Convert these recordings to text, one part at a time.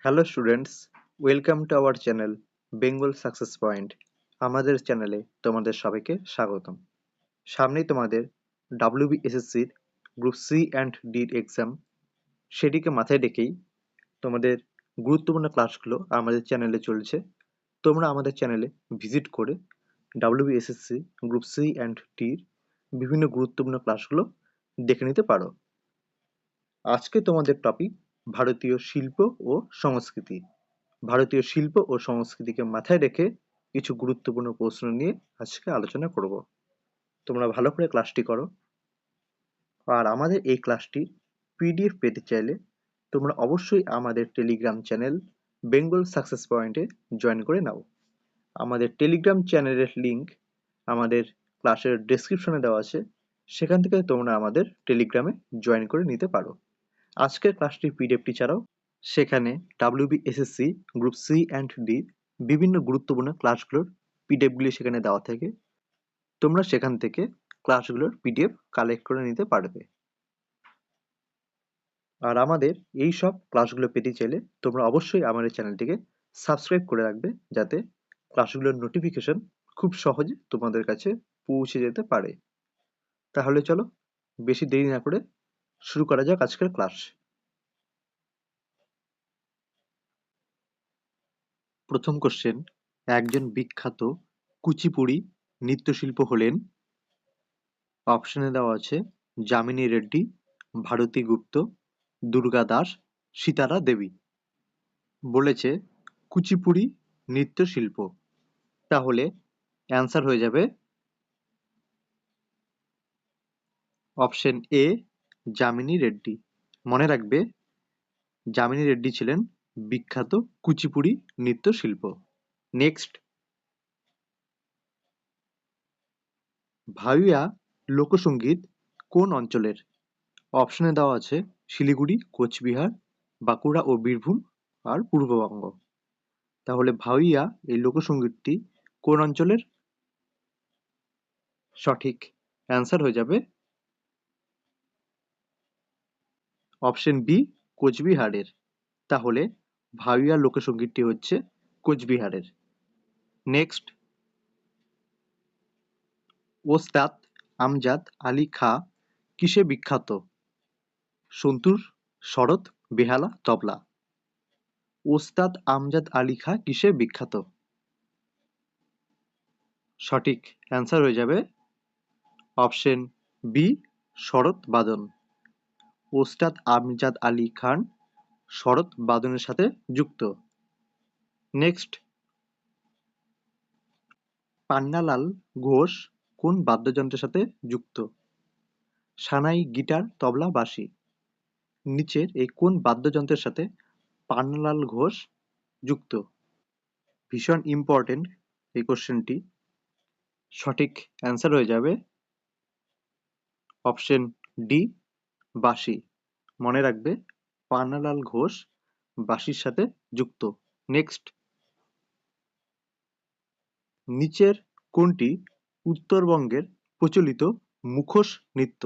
Hello students, welcome to our channel Bengal success point. আমাদের চ্যানেলে তোমাদের সবাইকে স্বাগতম। সামনেই তোমাদের WBSSCর গ্রুপ সি অ্যান্ড ডির এক্সাম, সেটিকে মাথায় রেখেই তোমাদের গুরুত্বপূর্ণ ক্লাসগুলো আমাদের চ্যানেলে চলছে। তোমরা আমাদের চ্যানেলে ভিজিট করে WBSSC গ্রুপ সি অ্যান্ড ডির বিভিন্ন গুরুত্বপূর্ণ ক্লাসগুলো দেখে নিতে পারো। আজকে তোমাদের টপিক ভারতীয় শিল্প ও সংস্কৃতি। ভারতীয় শিল্প ও সংস্কৃতিকে মাথায় রেখে কিছু গুরুত্বপূর্ণ প্রশ্ন নিয়ে আজকে আলোচনা করব। তোমরা ভালো করে ক্লাসটি করো। আর আমাদের এই ক্লাসটির PDF পেতে চাইলে তোমরা অবশ্যই আমাদের টেলিগ্রাম চ্যানেল বেঙ্গল সাকসেস পয়েন্টে জয়েন করে নাও। আমাদের টেলিগ্রাম চ্যানেলের লিংক আমাদের ক্লাসের ডেসক্রিপশনে দেওয়া আছে, সেখান থেকে তোমরা আমাদের টেলিগ্রামে জয়েন করে নিতে পারো। আজকের ক্লাসটির পিডিএফটি ছাড়াও সেখানে WBSSC group C and D বিভিন্ন গুরুত্বপূর্ণ ক্লাসগুলোর পিডিএফগুলি সেখানে দেওয়া থাকে। তোমরা সেখান থেকে ক্লাসগুলোর পিডিএফ কালেক্ট করে নিতে পারবে। আর আমাদের এই সব ক্লাসগুলো পেতে চাইলে তোমরা অবশ্যই আমাদের চ্যানেলটিকে সাবস্ক্রাইব করে রাখবে, যাতে ক্লাসগুলোর নোটিফিকেশন খুব সহজে তোমাদের কাছে পৌঁছে যেতে পারে। তাহলে চলো বেশি দেরি না করে শুরু করা যাক আজকের ক্লাস। প্রথম কোশ্চেন, একজন বিখ্যাত কুচিপুড়ি নৃত্যশিল্প হলেন। অপশনে দেওয়া আছে যামিনী রেড্ডি, ভারতী গুপ্ত, দুর্গা দাস, সিতারা দেবী। বলেছে কুচিপুড়ি নৃত্যশিল্প, তাহলে অ্যান্সার হয়ে যাবে অপশন এ যামিনী রেড্ডি। মনে রাখবে, যামিনী রেড্ডি ছিলেন বিখ্যাত কুচিপুড়ি নৃত্যশিল্প। নেক্সট, ভাওইয়া লোকসঙ্গীত কোন অঞ্চলের? অপশনে দেওয়া আছে শিলিগুড়ি, কোচবিহার, বাঁকুড়া ও বীরভূম আর পূর্ববঙ্গ। তাহলে ভাওইয়া এই লোকসঙ্গীতটি কোন অঞ্চলের? সঠিক অ্যান্সার হয়ে যাবে অপশন বি কোচবিহারের। তাহলে ভাওইয়া লোকসঙ্গীতটি হচ্ছে কোচবিহারের। নেক্সট, ওস্তাদ আমজাদ আলী খাঁ কিসে বিখ্যাত? সন্তুর, শরৎ, বেহালা, তবলা। ওস্তাদ আমজাদ আলী খাঁ কিসে বিখ্যাত? সঠিক অ্যান্সার হয়ে যাবে অপশন বি শরৎ বাদন। ওস্তাদ আমজাদ আলী খান শরৎ বাদনের সাথে যুক্ত। নেক্সট, পান্নালাল ঘোষ কোন বাদ্যযন্ত্রের সাথে যুক্ত? সানাই, গিটার, তবলা, বাঁশি। নিচের এই কোন বাদ্যযন্ত্রের সাথে পান্নালাল ঘোষ যুক্ত? ভীষণ ইম্পর্টেন্ট এই কোশ্চেনটি। সঠিক অ্যান্সার হয়ে যাবে অপশন ডি বাঁশি। মনে রাখবে, পান্নালাল ঘোষ বাঁশির সাথে যুক্ত। নেক্সট, নিচের কোনটি উত্তরবঙ্গের প্রচলিত মুখোশ নৃত্য?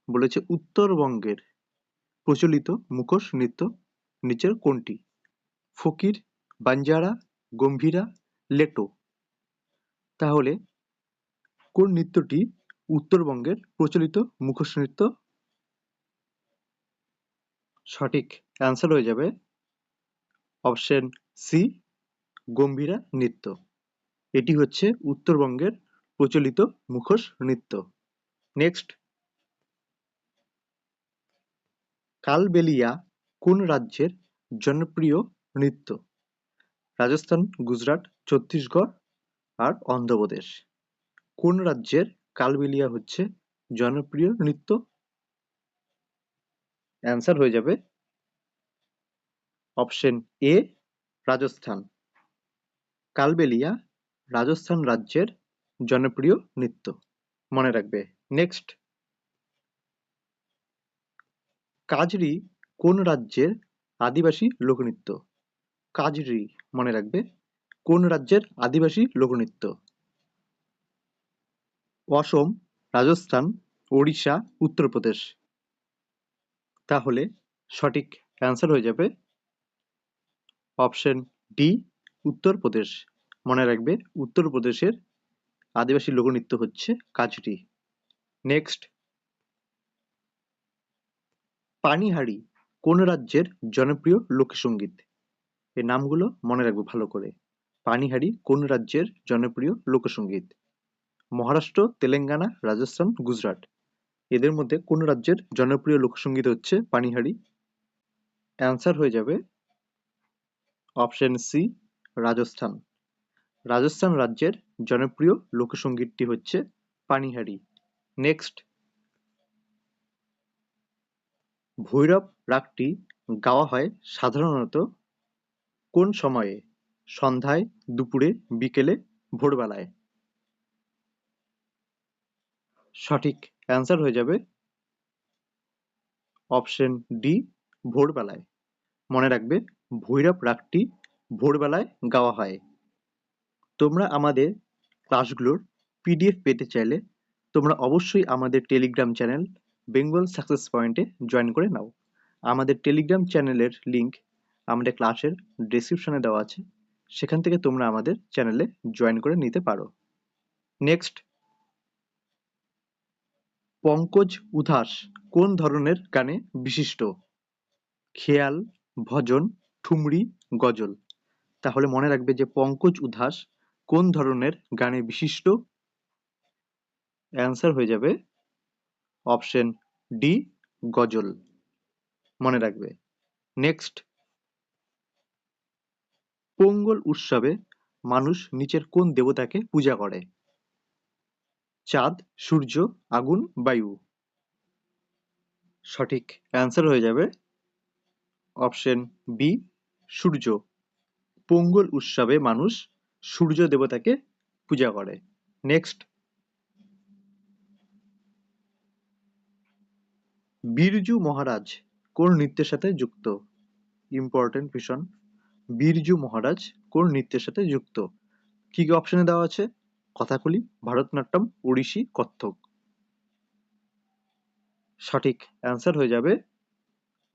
বলেছে উত্তরবঙ্গের প্রচলিত মুখোশ নৃত্য নিচের কোনটি? ফকির, বাঞ্জারা, গম্ভীরা, লেটো। তাহলে কোন নৃত্যটি উত্তরবঙ্গের প্রচলিত মুখোশ নৃত্য? সঠিক অ্যান্সার হয়ে যাবে অপশন সি গম্ভীরা নৃত্য। এটি হচ্ছে উত্তরবঙ্গের প্রচলিত মুখোশ নৃত্য। নেক্সট, কালবেলিয়া কোন রাজ্যের জনপ্রিয় নৃত্য? রাজস্থান, গুজরাট, ছত্তিশগড় আর অন্ধ্রপ্রদেশ। কোন রাজ্যের কালবেলিয়া হচ্ছে জনপ্রিয় নৃত্য? অ্যান্সার হয়ে যাবে অপশন এ রাজস্থান। কালবেলিয়া রাজস্থান রাজ্যের জনপ্রিয় নৃত্য, মনে রাখবে। নেক্সট, কাজরি কোন রাজ্যের আদিবাসী লোকনৃত্য? কাজরি মনে রাখবে, কোন রাজ্যের আদিবাসী লোকনৃত্য? অসম, রাজস্থান, ওড়িশা, উত্তরপ্রদেশ। তাহলে সঠিক অ্যান্সার হয়ে যাবে অপশন ডি উত্তরপ্রদেশ। মনে রাখবে উত্তরপ্রদেশের আদিবাসী লোকনৃত্য হচ্ছে কাজরি। নেক্সট, পানিহাড়ি কোন রাজ্যের জনপ্রিয় লোকসঙ্গীত? এই নামগুলো মনে রাখবো ভালো করে। পানিহাড়ি কোন রাজ্যের জনপ্রিয় লোকসঙ্গীত? মহারাষ্ট্র, তেলেঙ্গানা, রাজস্থান, গুজরাট। এদের মধ্যে কোন রাজ্যের জনপ্রিয় লোকসঙ্গীত হচ্ছে পানিহাড়ি? অ্যান্সার হয়ে যাবে অপশন সি রাজস্থান। রাজস্থান রাজ্যের জনপ্রিয় লোকসঙ্গীতটি হচ্ছে পানিহাড়ি। নেক্সট, ভৈরব রাগটি গাওয়া হয় সাধারণত কোন সময়ে? সন্ধ্যায়, দুপুরে, বিকেলে, ভোরবেলায়? সঠিক অ্যান্সার হয়ে যাবে অপশন ডি ভোরবেলায়। মনে রাখবে ভৈরব রাগটি ভোরবেলায় গাওয়া হয়। তোমরা আমাদের ক্লাসগুলোর পিডিএফ পেতে চাইলে তোমরা অবশ্যই আমাদের টেলিগ্রাম চ্যানেল বেঙ্গল সাকসেস পয়েন্টে জয়েন করে নাও। আমাদের টেলিগ্রাম চ্যানেলের লিংক আমাদের ক্লাসের ডেসক্রিপশনে দেওয়া আছে, সেখান থেকে তোমরা আমাদের চ্যানেলে জয়েন করে নিতে পারো। নেক্সট, পঙ্কজ উধাস কোন ধরনের গানে বিশিষ্ট? খেয়াল, ভজন, ঠুমরি, গজল। তাহলে মনে রাখবে যে পঙ্কজ উধাস কোন ধরনের গানে বিশিষ্ট? অ্যান্সার হয়ে যাবে অপশন ডি গজল। মনে রাখবে। নেক্সট, পোঙ্গল উৎসবে মানুষ নিচের কোন দেবতাকে পূজা করে? চাঁদ, সূর্য, আগুন, বায়ু? সঠিক অ্যান্সার হয়ে যাবে অপশন বি সূর্য। পোঙ্গল উৎসবে মানুষ সূর্য দেবতাকে পূজা করে। নেক্সট, বিরজু মহারাজ কোন নৃত্যের সাথে যুক্ত? ইম্পর্টেন্ট ভীষণ। বিরজু মহারাজ কোন নৃত্যের সাথে যুক্ত? কি কি অপশনে দেওয়া আছে? কথাকলি, ভারতনাট্যম, ওড়িশি, কত্থক। সঠিক অ্যান্সার হয়ে যাবে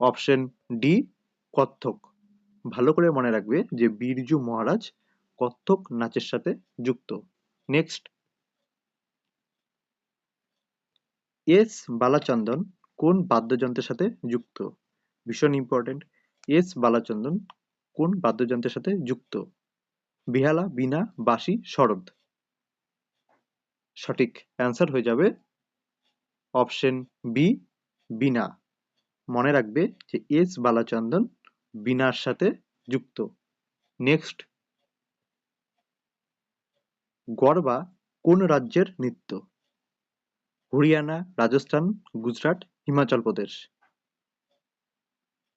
অপশন ডি কত্থক। ভালো করে মনে রাখবে যে বিরজু মহারাজ কত্থক নাচের সাথে যুক্ত। নেক্সট, এস বালাচন্দন কোন বাদ্যযন্ত্রের সাথে যুক্ত? ভীষণ ইম্পর্টেন্ট। এস বালাচন্দন কোন বাদ্যযন্ত্রের সাথে যুক্ত? বিহালা, বীণা, বাঁশি, সরোদ? সঠিক অ্যান্সার হয়ে যাবে অপশন বি বীণা। মনে রাখবে যে এস বালাচন্দন বীণার সাথে যুক্ত। নেক্সট, গরবা কোন রাজ্যের নৃত্য? হরিয়ানা, রাজস্থান, গুজরাট, হিমাচল প্রদেশ?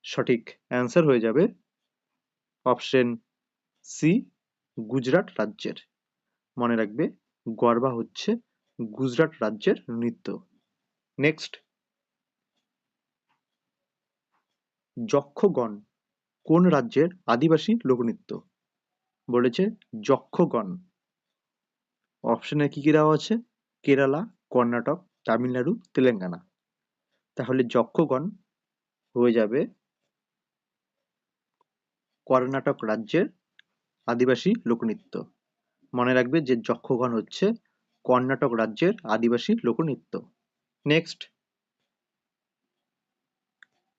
সঠিক অ্যান্সার হয়ে যাবে অপশন সি গুজরাট রাজ্যের। মনে রাখবে গরবা হচ্ছে গুজরাট রাজ্যের নৃত্য। নেক্সট, যক্ষগণ কোন রাজ্যের আদিবাসী লোকনৃত্য? বলেছে যক্ষগণ। অপশনে কি কি দেওয়া আছে? কেরালা, কর্ণাটক, তামিলনাড়ু, তেলেঙ্গানা। তাহলে যক্ষগণ হয়ে যাবে কর্ণাটক রাজ্যের আদিবাসী লোকনৃত্য। মনে রাখবে যে যক্ষগণ হচ্ছে কর্ণাটক রাজ্যের আদিবাসী লোকনৃত্য। নেক্সট,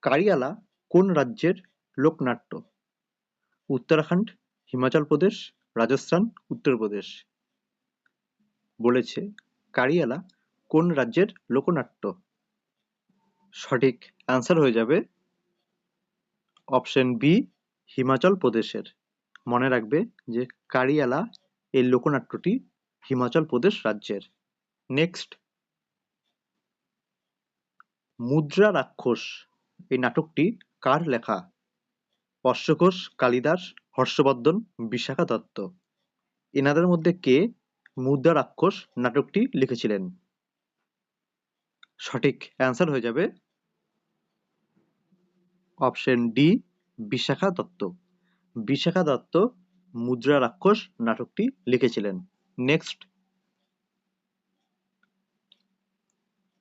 কারিয়ালা কোন রাজ্যের লোকনাট্য? উত্তরাখণ্ড, হিমাচল প্রদেশ, রাজস্থান, উত্তরপ্রদেশ? বলেছে কারিয়ালা কোন রাজ্যের লোকনাট্য? সঠিক অ্যান্সার হয়ে যাবে অপশন বি হিমাচল প্রদেশের। মনে রাখবে যে কারিয়ালা এই লোকনাট্যটি হিমাচল প্রদেশ রাজ্যের। নেক্সট, মুদ্রা রাক্ষস এই নাটকটি কার লেখা? অশ্বঘোষ, কালিদাস, হর্ষবর্ধন, বিশাখা দত্ত? এনাদের মধ্যে কে মুদ্রা রাক্ষস নাটকটি লিখেছিলেন? সঠিক অ্যান্সার হয়ে যাবে অপশন ডি বিশাখা দত্ত। বিশাখা দত্ত মুদ্রা রাক্ষস নাটকটি লিখেছিলেন। নেক্সট,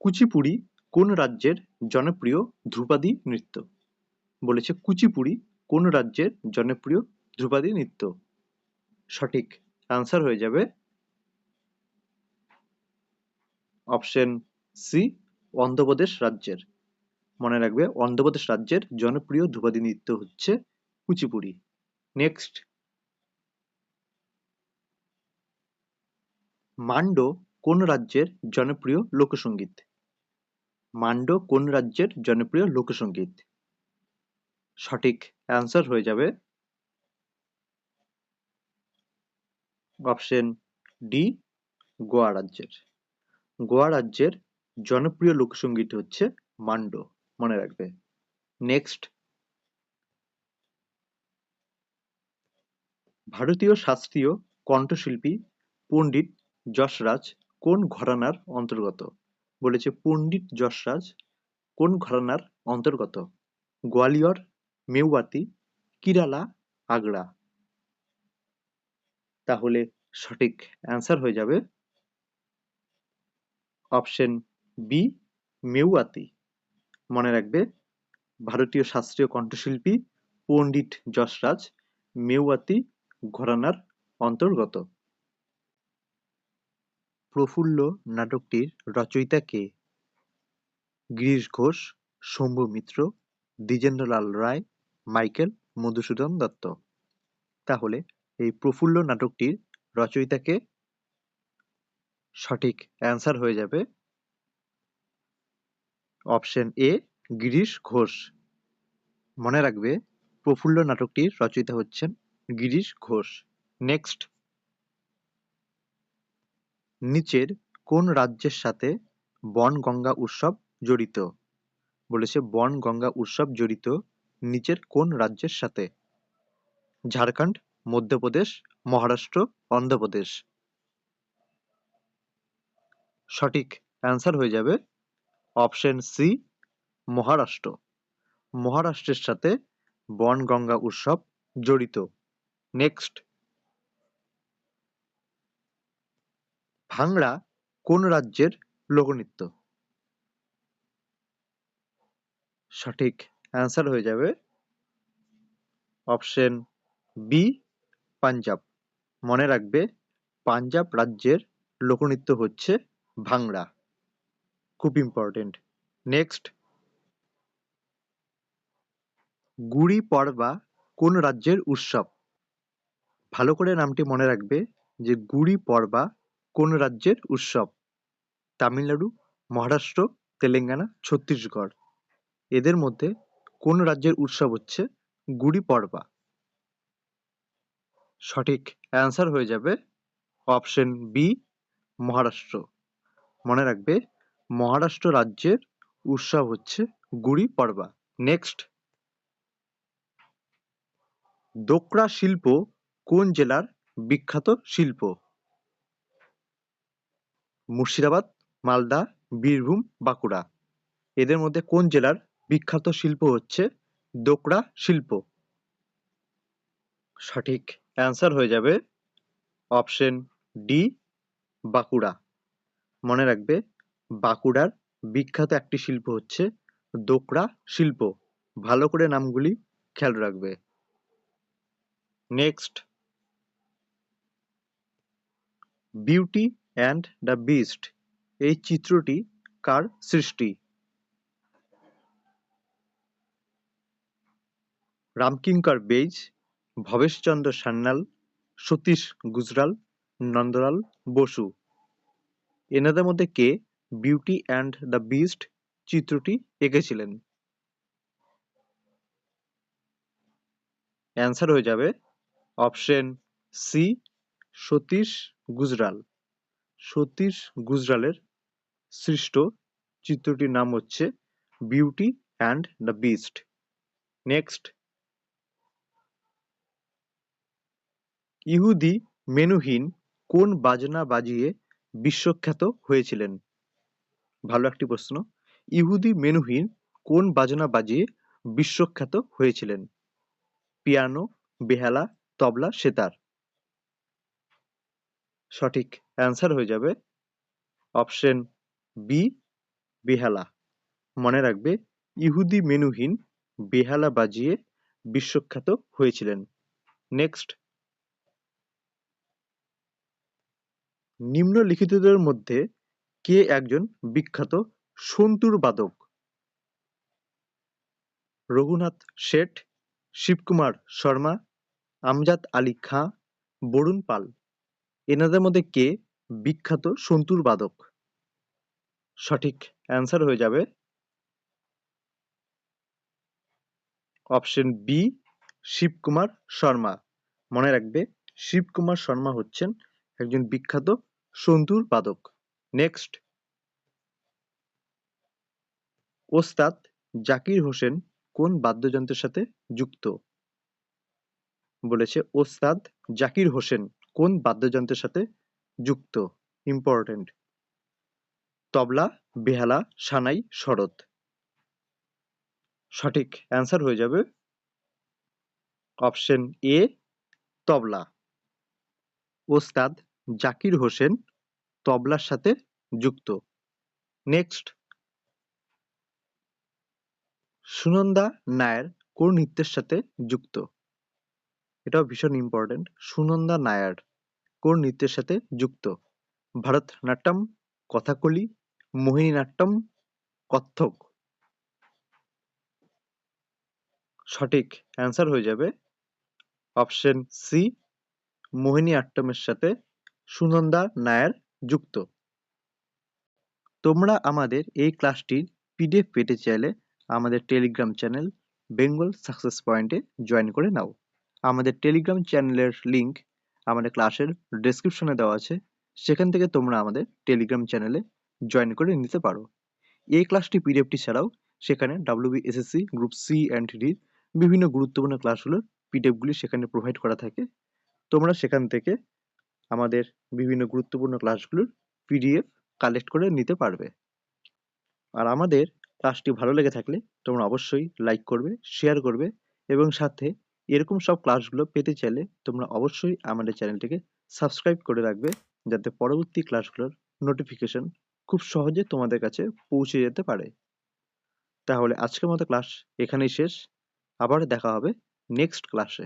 কুচিপুড়ি কোন রাজ্যের জনপ্রিয় ধ্রুপদী নৃত্য? বলেছে কুচিপুড়ি কোন রাজ্যের জনপ্রিয় ধ্রুপদী নৃত্য। সঠিক অ্যান্সার হয়ে যাবে অপশন সি, অন্ধ্রপ্রদেশ রাজ্যের। মনে রাখবে অন্ধ্রপ্রদেশ রাজ্যের জনপ্রিয় ধ্রুপদী নৃত্য হচ্ছে কুচিপুড়ি। নেক্সট, মান্ডো কোন রাজ্যের জনপ্রিয় লোকসঙ্গীত? মান্ডো কোন রাজ্যের জনপ্রিয় লোকসঙ্গীত? সঠিক অ্যান্সার হয়ে যাবে অপশন ডি, গোয়া রাজ্যের। গোয়া রাজ্যের জনপ্রিয় লোকসঙ্গীত হচ্ছে মান্ডো, মনে রাখবে। নেক্সট, ভারতীয় শাস্ত্রীয় কণ্ঠশিল্পী পণ্ডিত যশরাজ কোন ঘরানার অন্তর্গত? বলেছে পণ্ডিত যশরাজ কোন ঘরানার অন্তর্গত? গোয়ালিয়র, মেওয়াতি, কিরালা, আগ্রা। তাহলে সঠিক অ্যান্সার হয়ে যাবে অপশন বি, মেওয়াতি। মনে রাখবে ভারতীয় শাস্ত্রীয় কণ্ঠশিল্পী পণ্ডিত যশরাজ মেওয়াতি ঘরানার অন্তর্গত। প্রফুল্ল নাটকটির রচয়িতা কে? গিরিশ ঘোষ, শম্ভু মিত্র, দ্বিজেন্দ্রলাল রায়, মাইকেল মধুসূদন দত্ত। তাহলে এই প্রফুল্ল নাটকটির রচয়িতা কে? সঠিক অ্যান্সার হয়ে যাবে অপশন এ, গিরিশ ঘোষ। মনে রাখবে প্রফুল্ল নাটকটির রচয়িতা হচ্ছেন গিরিশ ঘোষ। নেক্সট, নিচের কোন রাজ্যের সাথে বনগঙ্গা উৎসব জড়িত? বলেছে বনগঙ্গা উৎসব জড়িত নিচের কোন রাজ্যের সাথে? ঝাড়খণ্ড, মধ্যপ্রদেশ, মহারাষ্ট্র, অন্ধ্রপ্রদেশ। সঠিক অ্যান্সার হয়ে যাবে অপশন সি, মহারাষ্ট্র। মহারাষ্ট্রের সাথে বনগঙ্গা উৎসব জড়িত। নেক্সট, ভাংড়া কোন রাজ্যের লোকনৃত্য? সঠিক অ্যান্সার হয়ে যাবে অপশন বি, পাঞ্জাব। মনে রাখবে পাঞ্জাব রাজ্যের লোকনৃত্য হচ্ছে ভাংড়া, খুব ইম্পর্টেন্ট। নেক্সট, গুড়ি পড়বা কোন রাজ্যের উৎসব? ভালো করে নামটি মনে রাখবে যে গুড়ি পড়বা কোন রাজ্যের উৎসব? তামিলনাড়ু, মহারাষ্ট্র, তেলেঙ্গানা, ছত্তিশগড়। এদের মধ্যে কোন রাজ্যের উৎসব হচ্ছে গুড়ি পড়বা? সঠিক অ্যান্সার হয়ে যাবে অপশন বি, মহারাষ্ট্র। মনে রাখবে মহারাষ্ট্র রাজ্যের উৎসব হচ্ছে গুড়ি পড়বা। নেক্সট, দোকরা শিল্প কোন জেলার বিখ্যাত শিল্প? মুর্শিদাবাদ, মালদা, বীরভূম, বাঁকুড়া। এদের মধ্যে কোন জেলার বিখ্যাত শিল্প হচ্ছে দোকরা শিল্প? সঠিক অ্যান্সার হয়ে যাবে অপশন ডি, বাঁকুড়া। মনে রাখবে বাঁকুড়ার বিখ্যাত একটি শিল্প হচ্ছে দোকরা শিল্প। ভালো করে নামগুলি খেয়াল রাখবে। Next, beauty and the beast এই চিত্রটি কার সৃষ্টি? রামকিঙ্কর বেইজ, ভবেশচন্দ্র সান্যাল, সতীশ গুজরাল, নন্দলাল বসু। এনাদের মধ্যে কে বিউটি অ্যান্ড দ্য বিস্ট চিত্রটি এঁকেছিলেন? অ্যান্সার হয়ে যাবে অপশন সি, সতীশ গুজরাল। সতীশ গুজরালের সৃষ্ট চিত্রটির নাম হচ্ছে beauty and the beast. Next, ইহুদি মেনুহিন কোন বাজনা বাজিয়ে বিশ্বখ্যাত হয়েছিলেন? ভালো একটি প্রশ্ন। ইহুদি মেনুহিন কোন বাজনা বাজিয়ে বিশ্বখ্যাত হয়েছিলেন? পিয়ানো, বেহালা, তবলা, সেতার। সঠিক অ্যান্সার হয়ে যাবে অপশন বি, বেহালা। মনে রাখবে ইহুদি মেনুহিন বেহালা বাজিয়ে বিশ্বখ্যাত হয়েছিলেন। নেক্সট, নিম্নলিখিতদের মধ্যে কে একজন বিখ্যাত সন্তুর বাদক? রঘুনাথ শেঠ, শিবকুমার শর্মা, আমজাদ আলী খাঁ, বরুণ পাল। এনাদের মধ্যে কে বিখ্যাত সন্তুর বাদক? সঠিক অ্যান্সার হয়ে যাবে অপশন বি, শিবকুমার শর্মা। মনে রাখবে, শিবকুমার শর্মা হচ্ছেন একজন বিখ্যাত সন্তুর বাদক। নেক্সট, ওস্তাদ জাকির হোসেন কোন বাদ্যযন্ত্রের সাথে যুক্ত? বলেছে ওস্তাদ জাকির হোসেন কোন বাদ্যযন্ত্রের সাথে যুক্ত? ইম্পর্টেন্ট। তবলা, বেহালা, সানাই, সরোদ। সঠিক অ্যান্সার হয়ে যাবে অপশন এ, তবলা। ওস্তাদ জাকির হোসেন তবলার সাথে যুক্ত। নেক্সট, সুনন্দা নায়ার কোন নৃত্যের সাথে যুক্ত? এটাও ভীষণ ইম্পর্টেন্ট। সুনন্দা নায়ার কোন নৃত্যের সাথে যুক্ত? ভারতনাট্যম, কথাকলি, মোহিনীনাট্যম, কত্থক। সঠিক অ্যান্সার হয়ে যাবে অপশন সি, মোহিনীআট্যমের সাথে সুনন্দা নায়ার যুক্ত। তোমরা আমাদের এই ক্লাসটির পিডিএফ পেতে চাইলে আমাদের টেলিগ্রাম চ্যানেল বেঙ্গল সাকসেস পয়েন্টে জয়েন করে নাও। আমাদের টেলিগ্রাম চ্যানেলের লিংক আমাদের ক্লাসের ডেসক্রিপশনে দেওয়া আছে, সেখান থেকে তোমরা আমাদের টেলিগ্রাম চ্যানেলে জয়েন করে নিতে পারো। এই ক্লাসটি পিডিএফটি ছাড়াও সেখানে WBSSC গ্রুপ সি অ্যান্ড ডির বিভিন্ন গুরুত্বপূর্ণ ক্লাসগুলোর পিডিএফগুলি সেখানে প্রোভাইড করা থাকে। তোমরা সেখান থেকে আমাদের বিভিন্ন গুরুত্বপূর্ণ ক্লাসগুলোর পিডিএফ কালেক্ট করে নিতে পারবে। আর আমাদের ক্লাসটি ভালো লেগে থাকলে তোমরা অবশ্যই লাইক করবে, শেয়ার করবে এবং সাথে এরকম সব ক্লাসগুলো পেতে চাইলে তোমরা অবশ্যই আমাদের চ্যানেলটিকে সাবস্ক্রাইব করে রাখবে, যাতে পরবর্তী ক্লাসগুলোর নোটিফিকেশন খুব সহজে তোমাদের কাছে পৌঁছে যেতে পারে। তাহলে আজকের মতো ক্লাস এখানেই শেষ। আবার দেখা হবে নেক্সট ক্লাসে।